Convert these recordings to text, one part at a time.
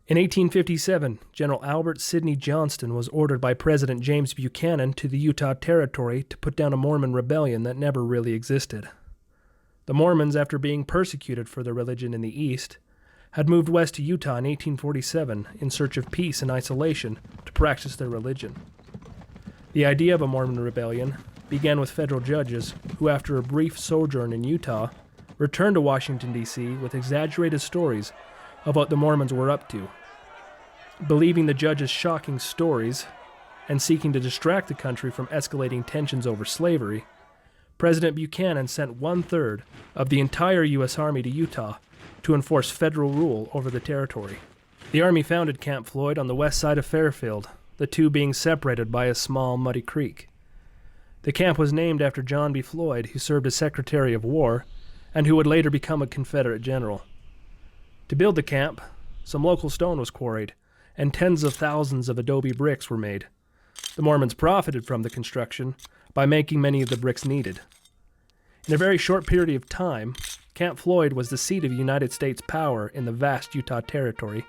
In 1857, General Albert Sidney Johnston was ordered by President James Buchanan to the Utah Territory to put down a Mormon rebellion that never really existed. The Mormons, after being persecuted for their religion in the East, had moved west to Utah in 1847 in search of peace and isolation to practice their religion. The idea of a Mormon rebellion began with federal judges who, after a brief sojourn in Utah, returned to Washington, D.C. with exaggerated stories of what the Mormons were up to. Believing the judges' shocking stories and seeking to distract the country from escalating tensions over slavery, President Buchanan sent 1/3 of the entire U.S. Army to Utah to enforce federal rule over the territory. The Army founded Camp Floyd on the west side of Fairfield, the two being separated by a small, muddy creek. The camp was named after John B. Floyd, who served as Secretary of War and who would later become a Confederate general. To build the camp, some local stone was quarried, and tens of thousands of adobe bricks were made. The Mormons profited from the construction by making many of the bricks needed. In a very short period of time, Camp Floyd was the seat of United States power in the vast Utah Territory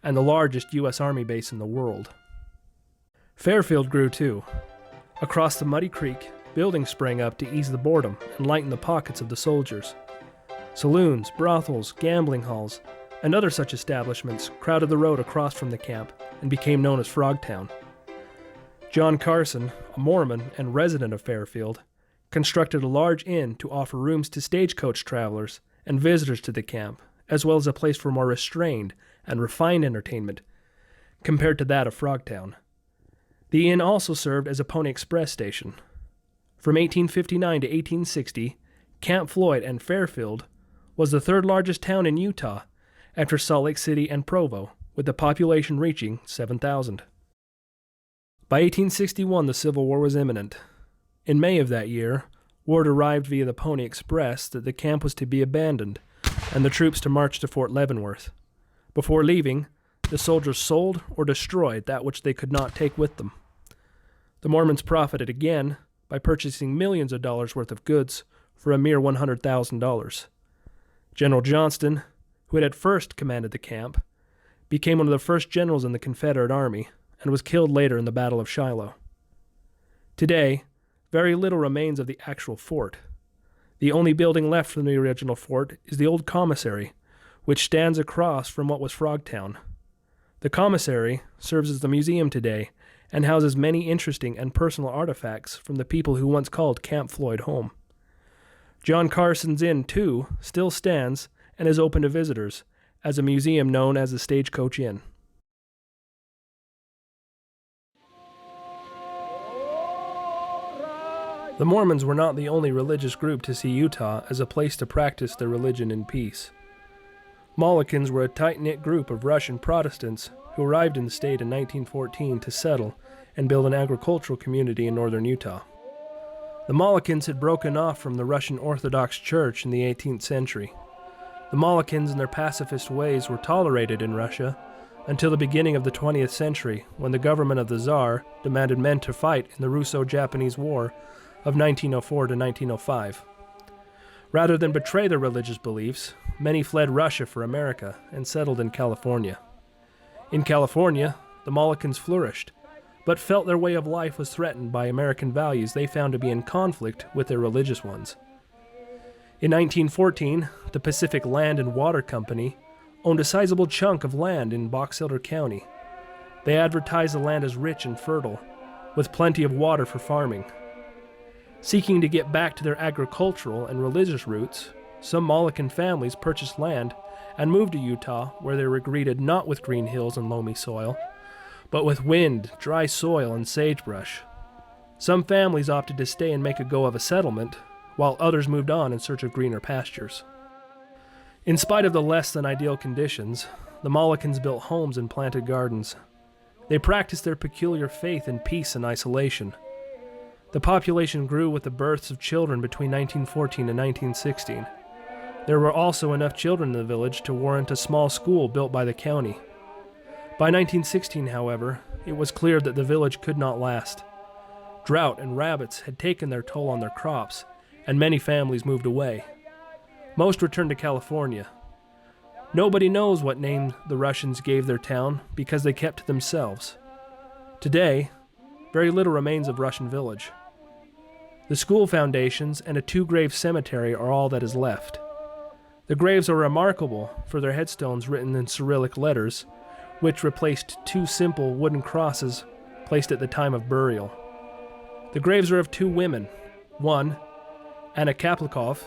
and the largest U.S. Army base in the world. Fairfield grew too. Across the muddy creek, buildings sprang up to ease the boredom and lighten the pockets of the soldiers. Saloons, brothels, gambling halls, and other such establishments crowded the road across from the camp and became known as Frogtown. John Carson, a Mormon and resident of Fairfield, constructed a large inn to offer rooms to stagecoach travelers and visitors to the camp, as well as a place for more restrained and refined entertainment compared to that of Frogtown. The inn also served as a Pony Express station. From 1859 to 1860, Camp Floyd and Fairfield was the third largest town in Utah after Salt Lake City and Provo, with the population reaching 7,000. By 1861, the Civil War was imminent. In May of that year, word arrived via the Pony Express that the camp was to be abandoned and the troops to march to Fort Leavenworth. Before leaving, the soldiers sold or destroyed that which they could not take with them. The Mormons profited again by purchasing millions of dollars worth of goods for a mere $100,000. General Johnston, who had at first commanded the camp, became one of the first generals in the Confederate Army and was killed later in the Battle of Shiloh. Today, very little remains of the actual fort. The only building left from the original fort is the old commissary, which stands across from what was Frogtown. The commissary serves as the museum today and houses many interesting and personal artifacts from the people who once called Camp Floyd home. John Carson's Inn, too, still stands and is open to visitors as a museum known as the Stagecoach Inn. The Mormons were not the only religious group to see Utah as a place to practice their religion in peace. Molokans were a tight-knit group of Russian Protestants who arrived in the state in 1914 to settle and build an agricultural community in northern Utah. The Molokans had broken off from the Russian Orthodox Church in the 18th century. The Molokans and their pacifist ways were tolerated in Russia until the beginning of the 20th century, when the government of the Tsar demanded men to fight in the Russo-Japanese War of 1904 to 1905. Rather than betray their religious beliefs, many fled Russia for America and settled in California. In California, the Molokans flourished, but felt their way of life was threatened by American values they found to be in conflict with their religious ones. In 1914, the Pacific Land and Water Company owned a sizable chunk of land in Box Elder County. They advertised the land as rich and fertile, with plenty of water for farming. Seeking to get back to their agricultural and religious roots, some Molokan families purchased land and moved to Utah, where they were greeted not with green hills and loamy soil, but with wind, dry soil, and sagebrush. Some families opted to stay and make a go of a settlement, while others moved on in search of greener pastures. In spite of the less than ideal conditions, the Molokans built homes and planted gardens. They practiced their peculiar faith in peace and isolation. The population grew with the births of children between 1914 and 1916. There were also enough children in the village to warrant a small school built by the county. By 1916, however, it was clear that the village could not last. Drought and rabbits had taken their toll on their crops, and many families moved away. Most returned to California. Nobody knows what name the Russians gave their town because they kept to themselves. Today, very little remains of Russian Village. The school foundations and a two-grave cemetery are all that is left. The graves are remarkable for their headstones written in Cyrillic letters, which replaced two simple wooden crosses placed at the time of burial. The graves are of two women. One, Anna Kaplikov,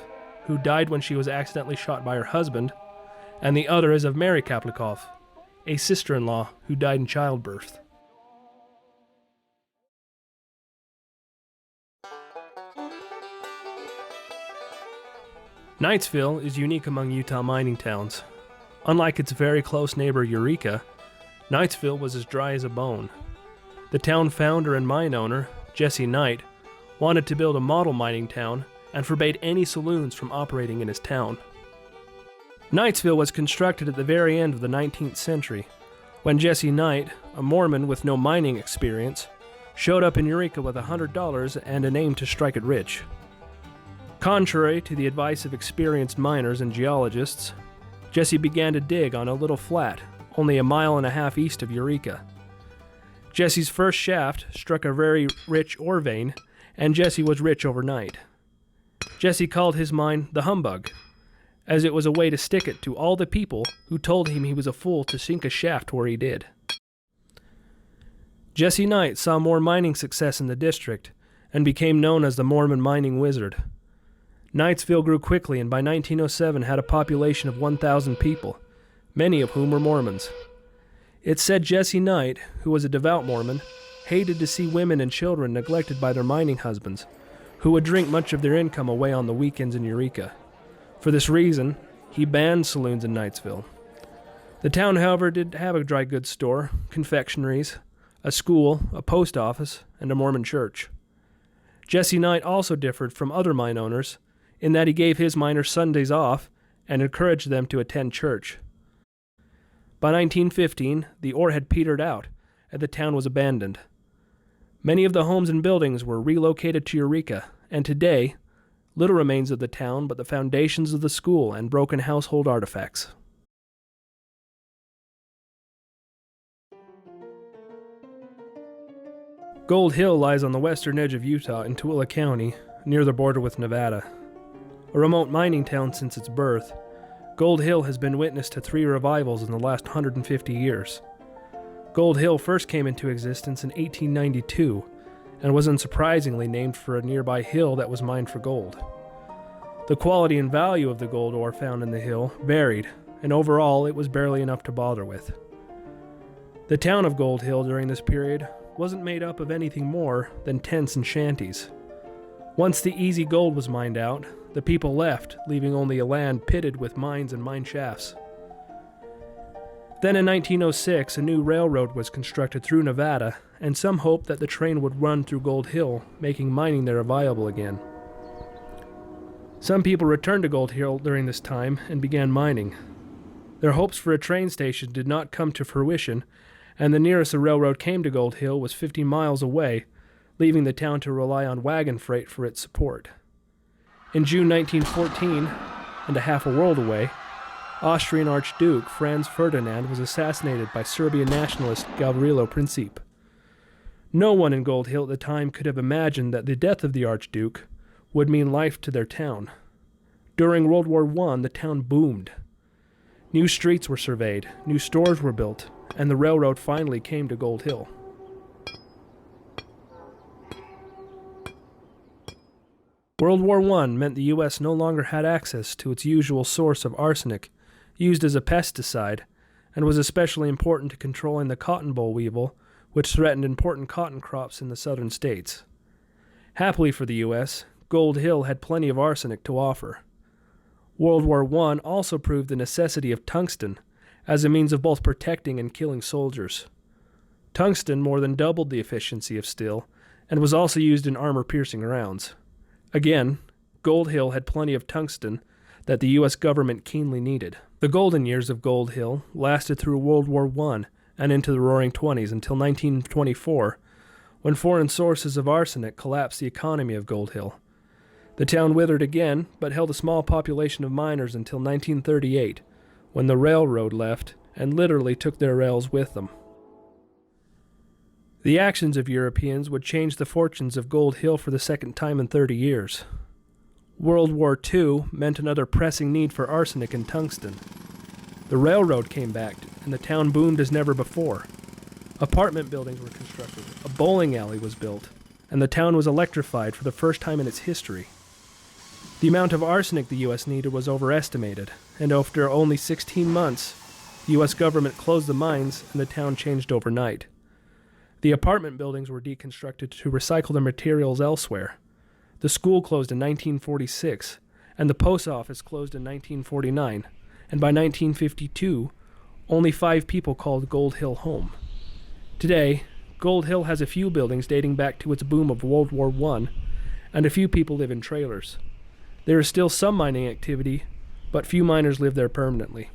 who died when she was accidentally shot by her husband, and the other is of Mary Kaplikov, a sister-in-law who died in childbirth. Knightsville is unique among Utah mining towns. Unlike its very close neighbor Eureka, Knightsville was as dry as a bone. The town founder and mine owner, Jesse Knight, wanted to build a model mining town and forbade any saloons from operating in his town. Knightsville was constructed at the very end of the 19th century, when Jesse Knight, a Mormon with no mining experience, showed up in Eureka with $100 and an aim to strike it rich. Contrary to the advice of experienced miners and geologists, Jesse began to dig on a little flat, only a mile and a half east of Eureka. Jesse's first shaft struck a very rich ore vein, and Jesse was rich overnight. Jesse called his mine the Humbug, as it was a way to stick it to all the people who told him he was a fool to sink a shaft where he did. Jesse Knight saw more mining success in the district and became known as the Mormon mining wizard. Knightsville grew quickly and by 1907 had a population of 1,000 people, many of whom were Mormons. It's said Jesse Knight, who was a devout Mormon, hated to see women and children neglected by their mining husbands, who would drink much of their income away on the weekends in Eureka. For this reason, he banned saloons in Knightsville. The town, however, did have a dry goods store, confectionaries, a school, a post office, and a Mormon church. Jesse Knight also differed from other mine owners in that he gave his miners Sundays off and encouraged them to attend church. By 1915, the ore had petered out, and the town was abandoned. Many of the homes and buildings were relocated to Eureka, and today, little remains of the town but the foundations of the school and broken household artifacts. Gold Hill lies on the western edge of Utah in Tooele County, near the border with Nevada. A remote mining town since its birth, Gold Hill has been witness to 3 revivals in the last 150 years. Gold Hill first came into existence in 1892 and was unsurprisingly named for a nearby hill that was mined for gold. The quality and value of the gold ore found in the hill varied, and overall it was barely enough to bother with. The town of Gold Hill during this period wasn't made up of anything more than tents and shanties. Once the easy gold was mined out, the people left, leaving only a land pitted with mines and mine shafts. Then in 1906, a new railroad was constructed through Nevada, and some hoped that the train would run through Gold Hill, making mining there viable again. Some people returned to Gold Hill during this time and began mining. Their hopes for a train station did not come to fruition, and the nearest a railroad came to Gold Hill was 50 miles away, leaving the town to rely on wagon freight for its support. In June 1914, and a half a world away, Austrian Archduke Franz Ferdinand was assassinated by Serbian nationalist Gavrilo Princip. No one in Gold Hill at the time could have imagined that the death of the Archduke would mean life to their town. During World War I, the town boomed. New streets were surveyed, new stores were built, and the railroad finally came to Gold Hill. World War I meant the U.S. no longer had access to its usual source of arsenic, used as a pesticide, and was especially important to controlling the cotton boll weevil, which threatened important cotton crops in the southern states. Happily for the U.S., Gold Hill had plenty of arsenic to offer. World War I also proved the necessity of tungsten as a means of both protecting and killing soldiers. Tungsten more than doubled the efficiency of steel and was also used in armor-piercing rounds. Again, Gold Hill had plenty of tungsten that the U.S. government keenly needed. The golden years of Gold Hill lasted through World War I and into the Roaring Twenties until 1924, when foreign sources of arsenic collapsed the economy of Gold Hill. The town withered again, but held a small population of miners until 1938, when the railroad left and literally took their rails with them. The actions of Europeans would change the fortunes of Gold Hill for the second time in 30 years. World War II meant another pressing need for arsenic and tungsten. The railroad came back, and the town boomed as never before. Apartment buildings were constructed, a bowling alley was built, and the town was electrified for the first time in its history. The amount of arsenic the U.S. needed was overestimated, and after only 16 months, the U.S. government closed the mines and the town changed overnight. The apartment buildings were deconstructed to recycle the materials elsewhere. The school closed in 1946, and the post office closed in 1949, and by 1952, only 5 people called Gold Hill home. Today, Gold Hill has a few buildings dating back to its boom of World War I, and a few people live in trailers. There is still some mining activity, but few miners live there permanently.